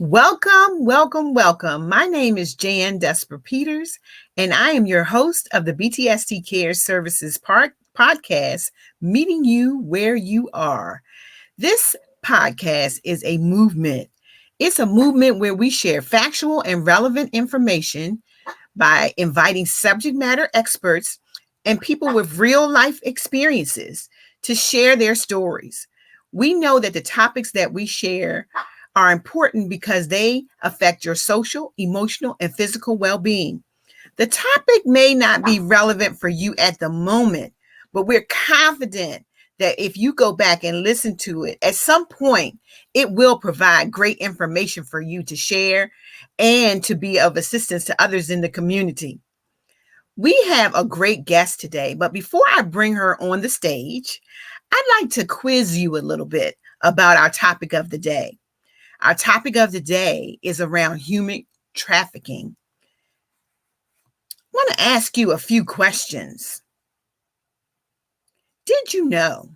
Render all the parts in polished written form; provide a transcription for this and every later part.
Welcome, welcome, welcome. My name is Jan Desper Peters, and I am your host of the BTST Care Services podcast, Meeting You Where You Are. This podcast is a movement. It's a movement where we share factual and relevant information by inviting subject matter experts and people with real life experiences to share their stories. We know that the topics that we share are important because they affect your social, emotional, and physical well-being. The topic may not be relevant for you at the moment, but we're confident that if you go back and listen to it, at some point, it will provide great information for you to share and to be of assistance to others in the community. We have a great guest today, but before I bring her on the stage, I'd like to quiz you a little bit about our topic of the day. Our topic of the day is around human trafficking. I want to ask you a few questions. Did you know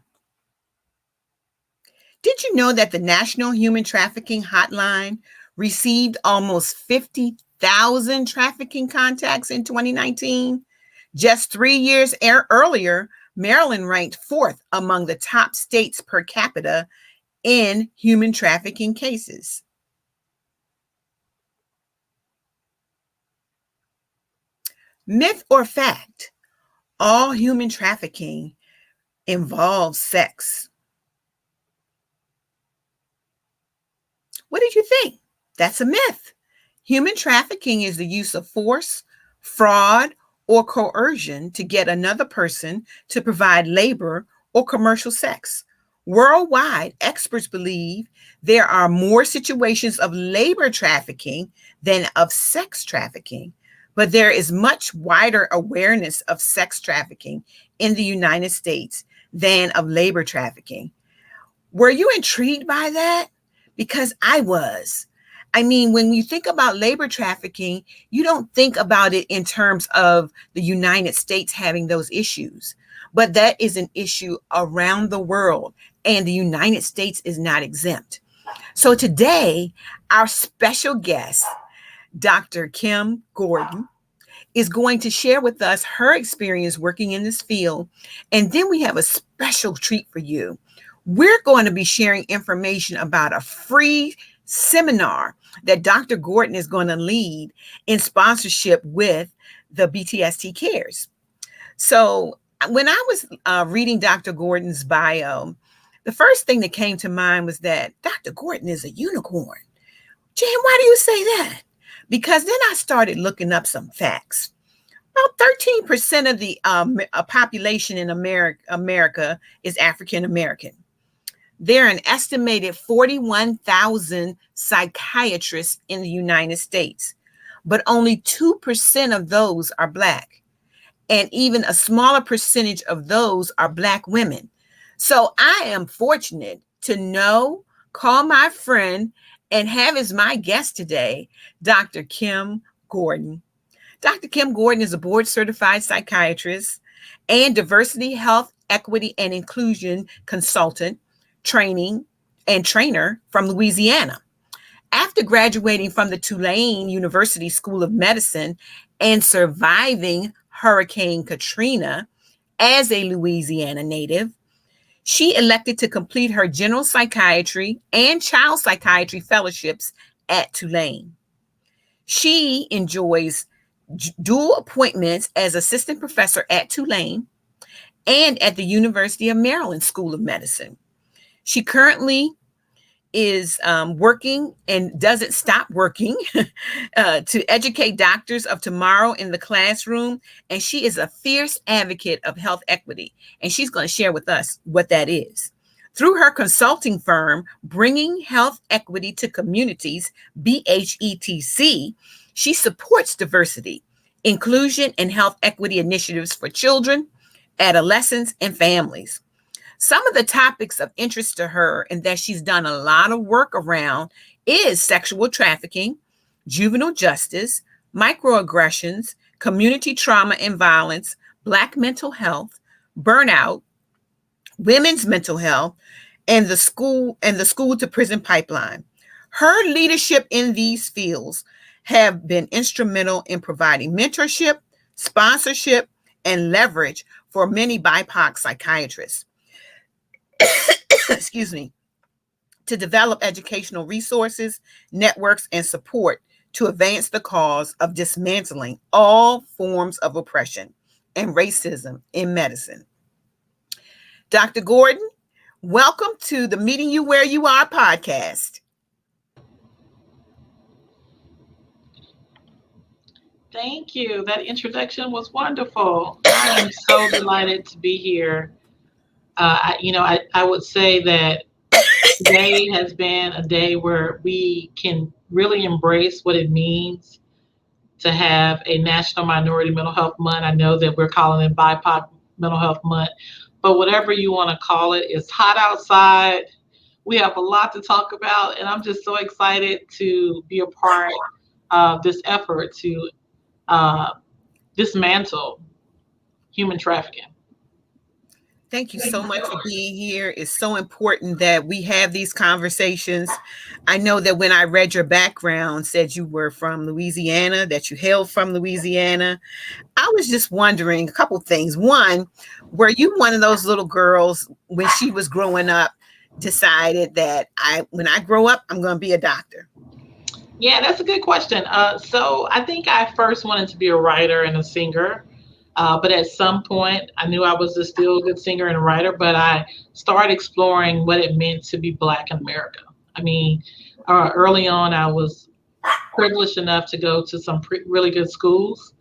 that the National Human Trafficking Hotline received almost 50,000 trafficking contacts in 2019? Just 3 years earlier, Maryland ranked fourth among the top states per capita in human trafficking cases. Myth or fact, all human trafficking involves sex. What did you think? That's a myth. Human trafficking is the use of force, fraud, or coercion to get another person to provide labor or commercial sex. Worldwide, experts believe there are more situations of labor trafficking than of sex trafficking, but there is much wider awareness of sex trafficking in the United States than of labor trafficking. Were you intrigued by that? Because I was. I mean, when you think about labor trafficking, you don't think about it in terms of the United States having those issues, but that is an issue around the world, and the United States is not exempt. So today, our special guest, Dr. Kim Gordon, is going to share with us her experience working in this field. And then we have a special treat for you. We're going to be sharing information about a free seminar that Dr. Gordon is going to lead in sponsorship with the BTST Cares. So when I was reading Dr. Gordon's bio, the first thing that came to mind was that Dr. Gordon is a unicorn. Jan, why do you say that? Because then I started looking up some facts. About 13% of the population in America is African American. There are an estimated 41,000 psychiatrists in the United States, but only 2% of those are Black. And even a smaller percentage of those are Black women. So I am fortunate to call my friend, and have as my guest today, Dr. Kim Gordon. Dr. Kim Gordon is a board-certified psychiatrist and diversity, health, equity, and inclusion consultant, trainer from Louisiana. After graduating from the Tulane University School of Medicine and surviving Hurricane Katrina as a Louisiana native, she elected to complete her general psychiatry and child psychiatry fellowships at Tulane. She enjoys dual appointments as assistant professor at Tulane and at the University of Maryland School of Medicine. She currently is working and doesn't stop working to educate doctors of tomorrow in the classroom. And she is a fierce advocate of health equity. And she's going to share with us what that is. Through her consulting firm, Bringing Health Equity to Communities, BHETC, she supports diversity, inclusion, and health equity initiatives for children, adolescents, and families. Some of the topics of interest to her and that she's done a lot of work around is sexual trafficking, juvenile justice, microaggressions, community trauma and violence, Black mental health, burnout, women's mental health, and the school to prison pipeline. Her leadership in these fields have been instrumental in providing mentorship, sponsorship, and leverage for many BIPOC psychiatrists. Excuse me, to develop educational resources, networks, and support to advance the cause of dismantling all forms of oppression and racism in medicine. Dr. Gordon, welcome to the Meeting You Where You Are podcast. Thank you. That introduction was wonderful. I am so delighted to be here. I would say that today has been a day where we can really embrace what it means to have a National Minority Mental Health Month. I know that we're calling it BIPOC Mental Health Month, but whatever you want to call it, it's hot outside. We have a lot to talk about, and I'm just so excited to be a part of this effort to uh, dismantle human trafficking. Thank you so much for being here. It's so important that we have these conversations. I know that when I read your background, said you were from Louisiana, that you hailed from Louisiana. I was just wondering a couple things. One, were you one of those little girls when she was growing up, decided that when I grow up, I'm going to be a doctor? Yeah, that's a good question. So I think I first wanted to be a writer and a singer. But at some point, I knew I was still a good singer and a writer, but I started exploring what it meant to be Black in America. I mean, early on, I was privileged enough to go to some really good schools.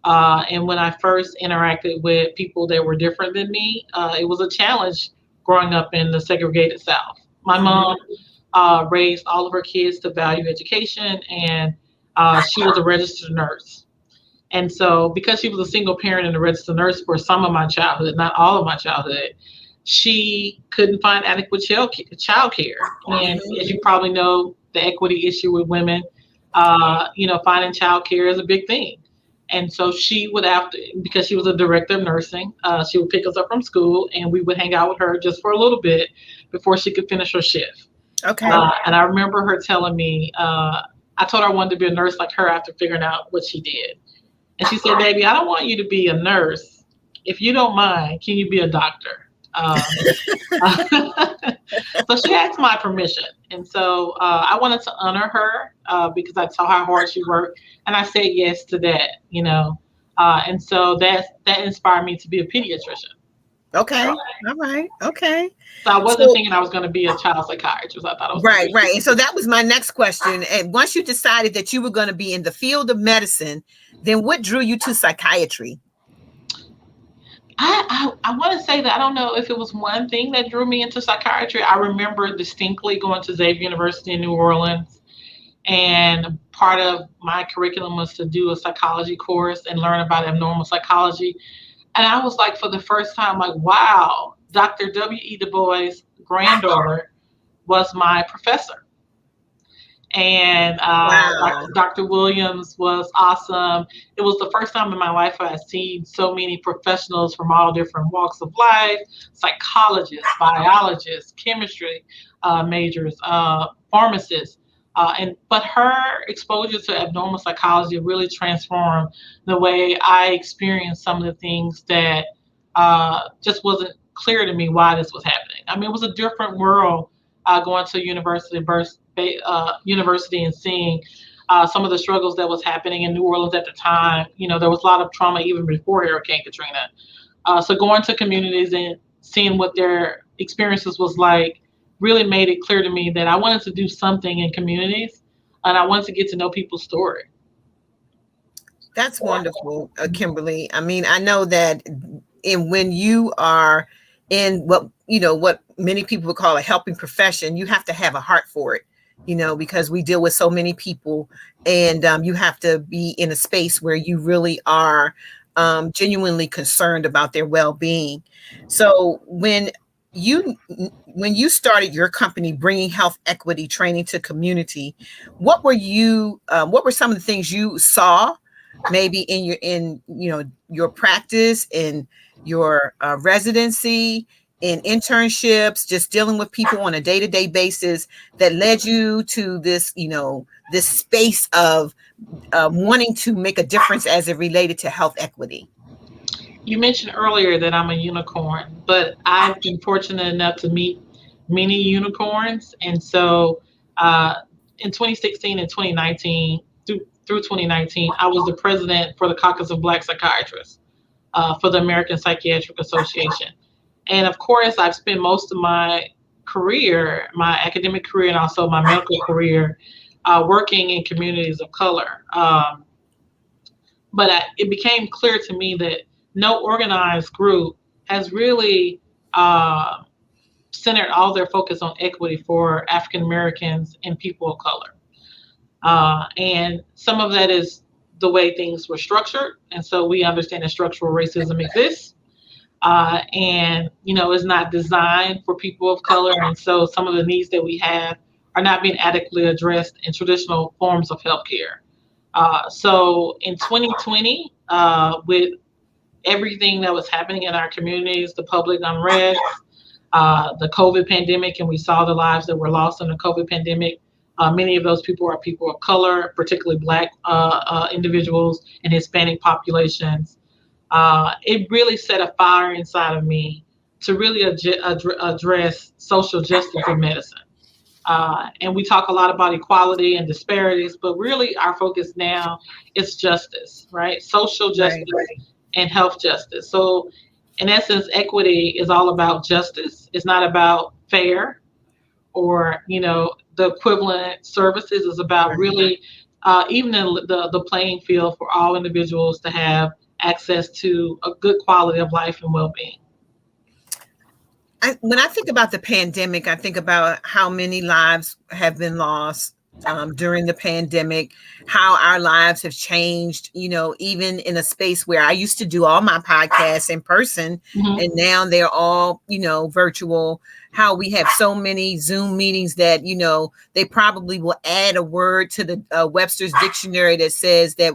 And when I first interacted with people that were different than me, it was a challenge growing up in the segregated South. My mom raised all of her kids to value education, and she was a registered nurse. And so, because she was a single parent and a registered nurse for some of my childhood, not all of my childhood, she couldn't find adequate child care. And as you probably know, the equity issue with women, finding child care is a big thing. And so she would have to, because she was a director of nursing, she would pick us up from school and we would hang out with her just for a little bit before she could finish her shift. Okay. And I remember her telling me, I told her I wanted to be a nurse like her after figuring out what she did. And she said, baby, I don't want you to be a nurse. If you don't mind, can you be a doctor? So she asked my permission. And so I wanted to honor her because I saw how hard she worked. And I said yes to that. And so that inspired me to be a pediatrician. Okay. All right. Okay. So I wasn't thinking I was going to be a child psychiatrist. I thought I was right. And so that was my next question. And once you decided that you were going to be in the field of medicine, then what drew you to psychiatry? I want to say that I don't know if it was one thing that drew me into psychiatry. I remember distinctly going to Xavier University in New Orleans, and part of my curriculum was to do a psychology course and learn about abnormal psychology. And I was like, for the first time, like, wow, Dr. W.E. Du Bois' granddaughter was my professor. And Wow. Dr. Williams was awesome. It was the first time in my life I had seen so many professionals from all different walks of life, psychologists, biologists, chemistry majors, pharmacists. But her exposure to abnormal psychology really transformed the way I experienced some of the things that just wasn't clear to me why this was happening. I mean, it was a different world going to university and seeing some of the struggles that was happening in New Orleans at the time. There was a lot of trauma even before Hurricane Katrina. So going to communities and seeing what their experiences was like really made it clear to me that I wanted to do something in communities and I wanted to get to know people's story. That's wonderful, Kimberly. I mean, I know that when you are in what many people would call a helping profession, you have to have a heart for it, because we deal with so many people, and you have to be in a space where you really are genuinely concerned about their well-being. So when you started your company bringing health equity training to community, what were some of the things you saw maybe in your practice, in your residency, in internships, just dealing with people on a day-to-day basis that led you to this, this space of wanting to make a difference as it related to health equity? You mentioned earlier that I'm a unicorn, but I've been fortunate enough to meet many unicorns. And so in 2016 and 2019, through 2019, I was the president for the Caucus of Black Psychiatrists for the American Psychiatric Association. And of course, I've spent most of my career, my academic career, and also my medical career, working in communities of color. But it became clear to me that no organized group has really uh, centered all their focus on equity for African Americans and people of color. And some of that is the way things were structured. And so we understand that structural racism exists. And is not designed for people of color, and so some of the needs that we have are not being adequately addressed in traditional forms of healthcare. So in 2020, with everything that was happening in our communities, the public unrest, the COVID pandemic, and we saw the lives that were lost in the COVID pandemic. Many of those people are people of color, particularly Black individuals and Hispanic populations. It really set a fire inside of me to really address social justice in medicine. And we talk a lot about equality and disparities, but really our focus now is justice, right? Social justice Right. and health justice. So, in essence, equity is all about justice. It's not about fair or the equivalent services. It's about Right. really even the playing field for all individuals to have access to a good quality of life and well-being. When I think about the pandemic, I think about how many lives have been lost during the pandemic, how our lives have changed, even in a space where I used to do all my podcasts in person Mhm. and now they're all, virtual, how we have so many Zoom meetings that, they probably will add a word to the Webster's dictionary that says that,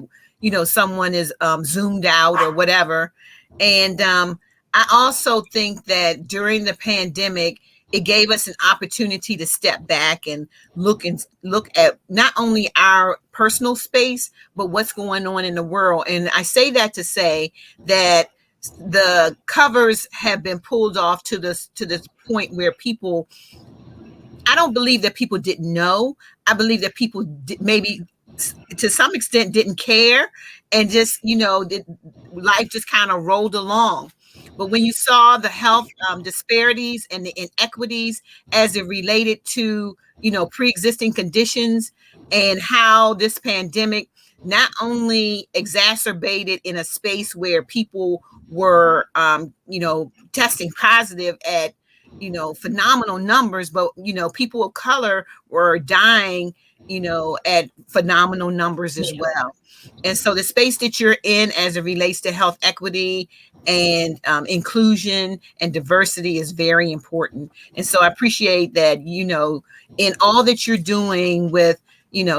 someone is zoomed out or whatever. And I also think that during the pandemic, it gave us an opportunity to step back and look at not only our personal space, but what's going on in the world. And I say that to say that the covers have been pulled off to this point where people, I don't believe that people didn't know. I believe that people maybe to some extent didn't care and just, life just kind of rolled along. But when you saw the health disparities and the inequities as it related to, pre-existing conditions and how this pandemic not only exacerbated in a space where people were, testing positive at, phenomenal numbers, but, people of color were dying, at phenomenal numbers as Yes. well. And so the space that you're in as it relates to health equity and inclusion and diversity is very important. And so I appreciate that, in all that you're doing with,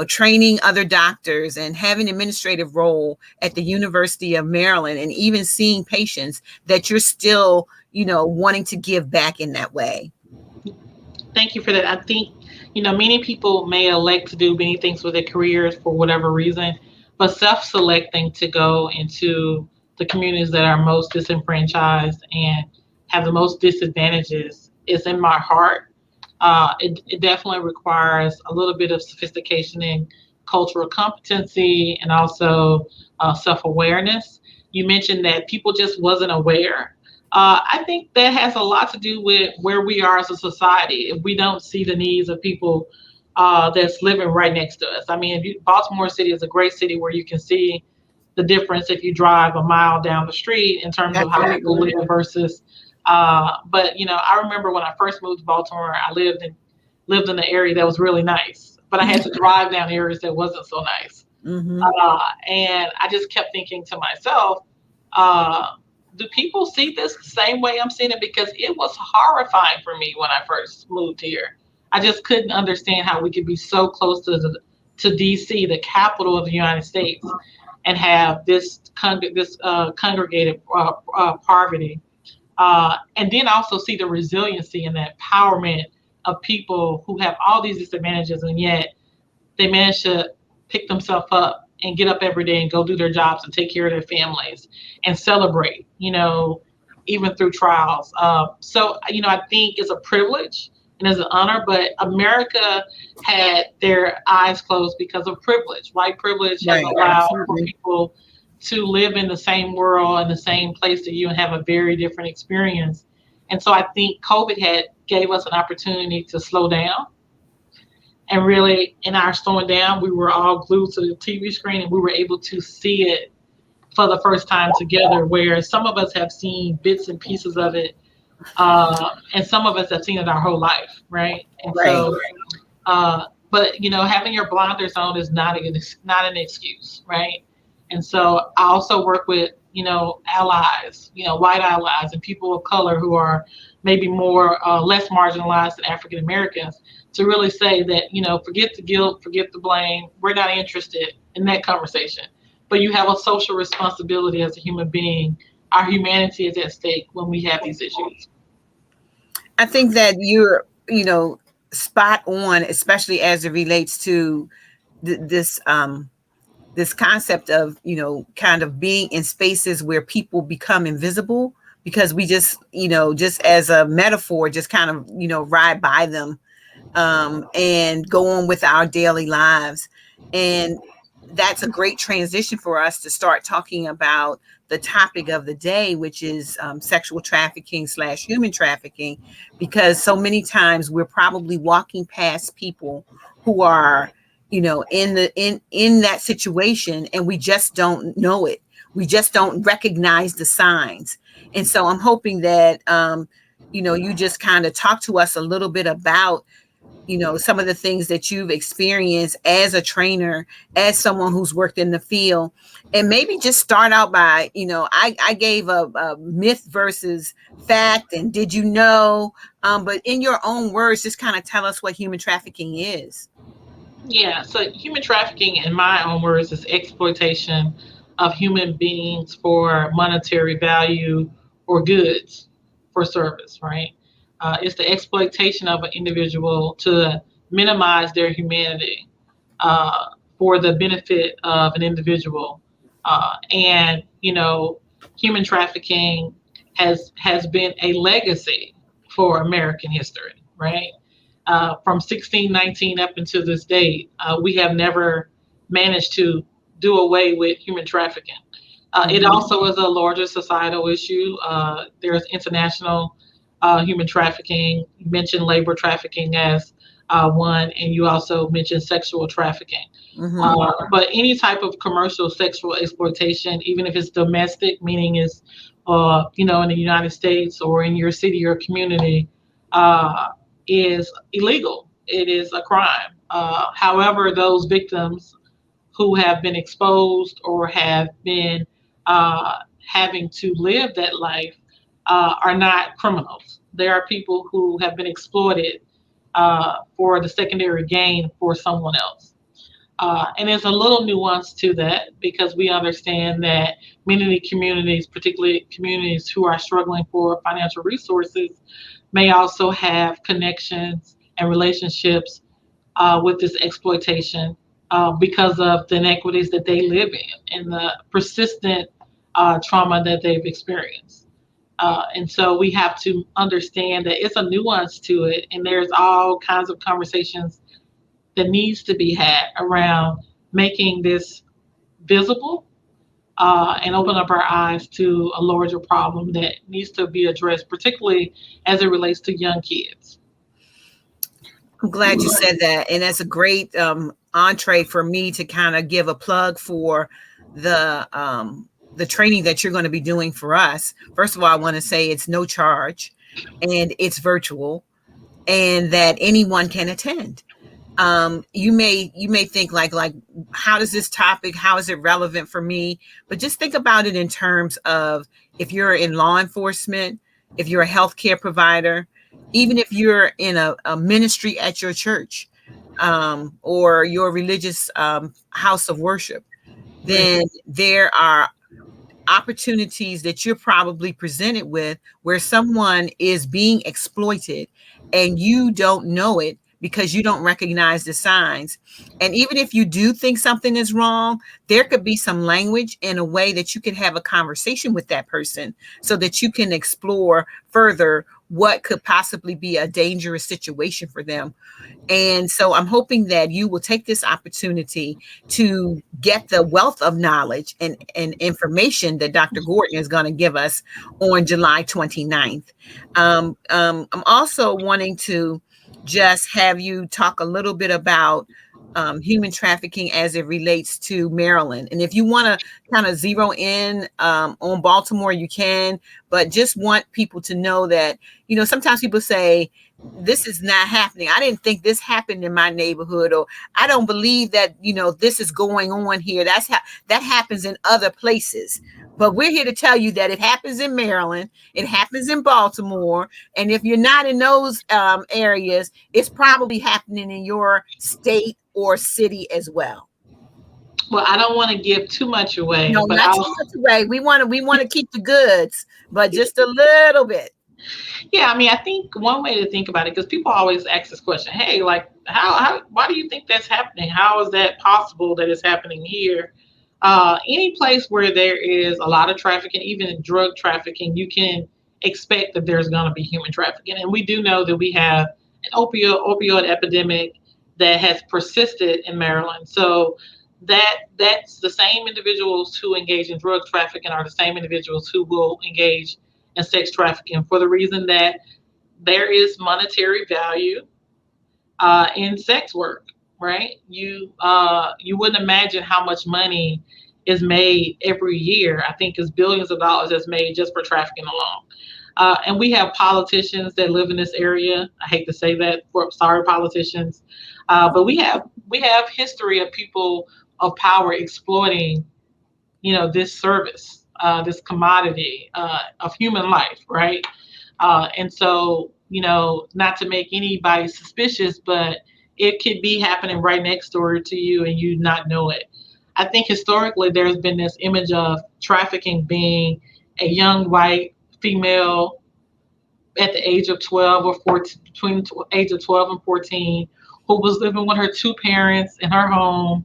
training other doctors and having an administrative role at the University of Maryland and even seeing patients, that you're still, wanting to give back in that way. Thank you for that. I think, many people may elect to do many things with their careers for whatever reason, but self-selecting to go into the communities that are most disenfranchised and have the most disadvantages is in my heart. It definitely requires a little bit of sophistication and cultural competency and also self-awareness. You mentioned that people just wasn't aware. I think that has a lot to do with where we are as a society. If we don't see the needs of people that's living right next to us. I mean, Baltimore City is a great city where you can see the difference if you drive a mile down the street in terms of how people Absolutely. live versus. But I remember when I first moved to Baltimore, I lived in an area that was really nice, but I had to drive down areas that wasn't so nice. Mm-hmm. And I just kept thinking to myself, uh, do people see this the same way I'm seeing it? Because it was horrifying for me when I first moved here. I just couldn't understand how we could be so close to DC, the capital of the United States, and have this congregated poverty. And then also see the resiliency and the empowerment of people who have all these disadvantages, and yet they manage to pick themselves up and get up every day and go do their jobs and take care of their families and celebrate, even through trials. I think it's a privilege and it's an honor, but America had their eyes closed because of privilege. White privilege has Right. allowed for Absolutely. people to live in the same world and the same place that you and have a very different experience. And so I think COVID had gave us an opportunity to slow down, and really in our slowing down, we were all glued to the TV screen and we were able to see it for the first time together, where some of us have seen bits and pieces of it, and some of us have seen it our whole life, right? And Right. so, but having your blinders on is not an excuse, right? And so I also work with allies, white allies and people of color who are maybe more less marginalized than African Americans, to really say that forget the guilt, forget the blame. We're not interested in that conversation. But you have a social responsibility as a human being. Our humanity is at stake when we have these issues. I think that you're, spot on, especially as it relates to this concept of, kind of being in spaces where people become invisible because we just, just as a metaphor, just kind of, ride by them, and go on with our daily lives. And that's a great transition for us to start talking about the topic of the day, which is sexual trafficking / human trafficking, because so many times we're probably walking past people who are, in that situation, and we just don't know it. We just don't recognize the signs. And so I'm hoping that, you just kind of talk to us a little bit about some of the things that you've experienced as a trainer, as someone who's worked in the field, and maybe just start out by, I gave a myth versus fact, and did you know, but in your own words, just kind of tell us what human trafficking is. Yeah, so human trafficking, in my own words, is exploitation of human beings for monetary value or goods for service, right? It's the exploitation of an individual to minimize their humanity, for the benefit of an individual. And human trafficking has been a legacy for American history, right? From 1619 up until this date, we have never managed to do away with human trafficking. It Mm-hmm. also is a larger societal issue. There's international human trafficking. You mentioned labor trafficking as one, and you also mentioned sexual trafficking. Mm-hmm. But any type of commercial sexual exploitation, even if it's domestic, meaning is, in the United States or in your city or community, uh, is illegal. It is a crime. However, those victims who have been exposed or have been having to live that life are not criminals. They are people who have been exploited for the secondary gain for someone else. And there's a little nuance to that, because we understand that many communities, particularly communities who are struggling for financial resources, may also have connections and relationships with this exploitation, because of the inequities that they live in and the persistent trauma that they've experienced. And so we have to understand that it's a nuance to it, and there's all kinds of conversations that needs to be had around making this visible, and open up our eyes to a larger problem that needs to be addressed, particularly as it relates to young kids. I'm glad you said that. And that's a great entree for me to kind of give a plug for the training that you're going to be doing for us. First of all, I want to say it's no charge and it's virtual, and that anyone can attend. You may think like how does this topic, how is it relevant for me? But just think about it in terms of, if you're in law enforcement, if you're a healthcare provider, even if you're in a ministry at your church, or your religious house of worship, Right. then there are opportunities that you're probably presented with where someone is being exploited and you don't know it because you don't recognize the signs. And even if you do think something is wrong, there could be some language in a way that you can have a conversation with that person so that you can explore further what could possibly be a dangerous situation for them. And so I'm hoping that you will take this opportunity to get the wealth of knowledge and information that Dr. Gordon is going to give us on July 29th. I'm also wanting to just have you talk a little bit about human trafficking as it relates to Maryland. And if you want to kind of zero in on Baltimore, you can, but just want people to know that, sometimes people say, this is not happening. I didn't think this happened in my neighborhood, or I don't believe that, this is going on here. That happens in other places. But we're here to tell you that it happens in Maryland, it happens in Baltimore, and if you're not in those areas, it's probably happening in your state or city as well. Well, I don't want to give too much away, No, but not too much away. We want to keep the goods, but just a little bit. Yeah, I mean, I think one way to think about it, because people always ask this question, hey, like, why do you think that's happening? How is that possible that it's happening here? Any place where there is a lot of trafficking, even drug trafficking, you can expect that there's going to be human trafficking. And we do know that we have an opioid epidemic that has persisted in Maryland. So that's the same individuals who engage in drug trafficking are the same individuals who will engage in sex trafficking, for the reason that there is monetary value in sex work, right? You wouldn't imagine how much money is made every year. I think it's billions of dollars that's made just for trafficking alone. And we have politicians that live in this area. I hate to say that, sorry, politicians, but we have history of people of power exploiting, this service, this commodity of human life, right? And so, not to make anybody suspicious, but it could be happening right next door to you and you not know it. I think historically there's been this image of trafficking being a young white female at the age of 12 or 14, between age of 12 and 14, who was living with her two parents in her home,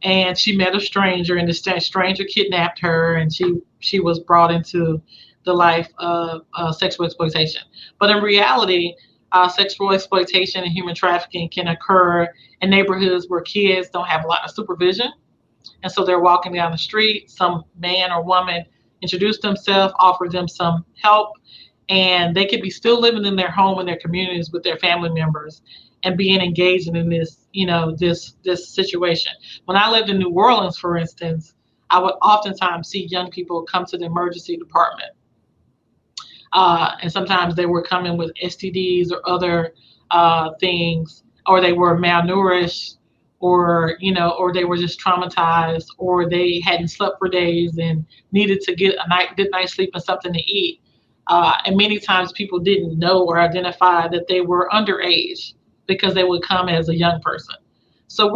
and she met a stranger, and the stranger kidnapped her, and she was brought into the life of sexual exploitation. But in reality, sexual exploitation and human trafficking can occur in neighborhoods where kids don't have a lot of supervision, and so they're walking down the street. Some man or woman introduce themselves, offer them some help, and they could be still living in their home and their communities with their family members and being engaged in this, this situation. When I lived in New Orleans, for instance, I would oftentimes see young people come to the emergency department. And sometimes they were coming with STDs or other things, or they were malnourished, or they were just traumatized, or they hadn't slept for days and needed to get a good night's sleep and something to eat. And many times people didn't know or identify that they were underage because they would come as a young person. So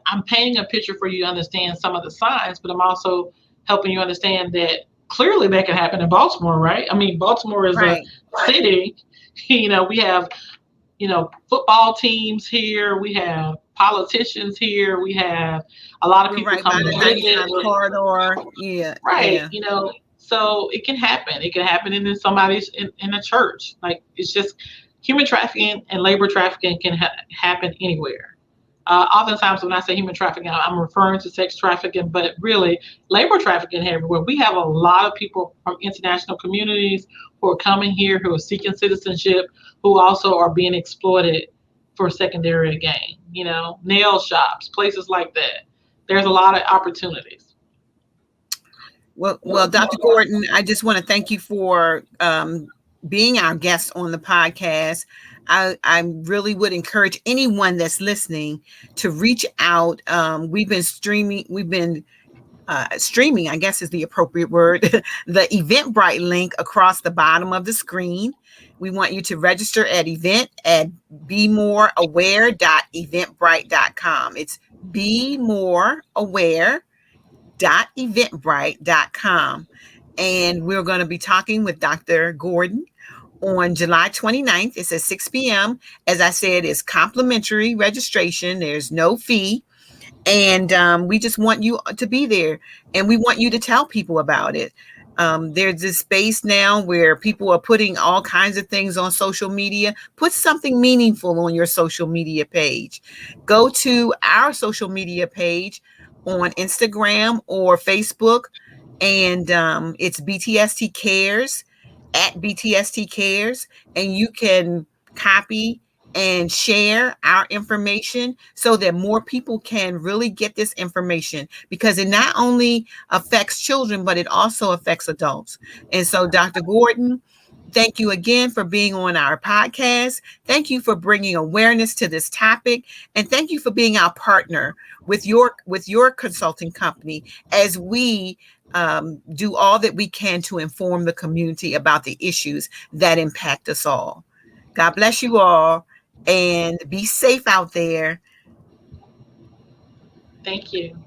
I'm painting a picture for you to understand some of the signs, but I'm also helping you understand that clearly that can happen in Baltimore, right? I mean, Baltimore is a city. We have, football teams here. We have politicians here. We have a lot of people coming to visit. Corridor. Yeah. Right. So it can happen. It can happen in somebody's in a church. Like, it's just human trafficking and labor trafficking can happen anywhere. Oftentimes when I say human trafficking, I'm referring to sex trafficking, but really labor trafficking everywhere. We have a lot of people from international communities who are coming here, who are seeking citizenship, who also are being exploited for secondary gain. Nail shops, places like that. There's a lot of opportunities. Well, Dr. Gordon, I just want to thank you for being our guest on the podcast. I really would encourage anyone that's listening to reach out. We've been streaming, I guess is the appropriate word, the Eventbrite link across the bottom of the screen. We want you to register at bemoreaware.eventbrite.com. It's bemoreaware www.eventbrite.com. And we're going to be talking with Dr. Gordon on July 29th. It's at 6 p.m. As I said, it's complimentary registration. There's no fee. And we just want you to be there, and we want you to tell people about it. There's this space now where people are putting all kinds of things on social media. Put something meaningful on your social media page. Go to our social media page on Instagram or Facebook, and it's BTST Cares, at BTST Cares, and you can copy and share our information so that more people can really get this information, because it not only affects children, but it also affects adults. And so, Dr. Gordon, thank you again for being on our podcast. Thank you for bringing awareness to this topic, and thank you for being our partner with your consulting company as we do all that we can to inform the community about the issues that impact us all. God bless you all, and be safe out there. Thank you.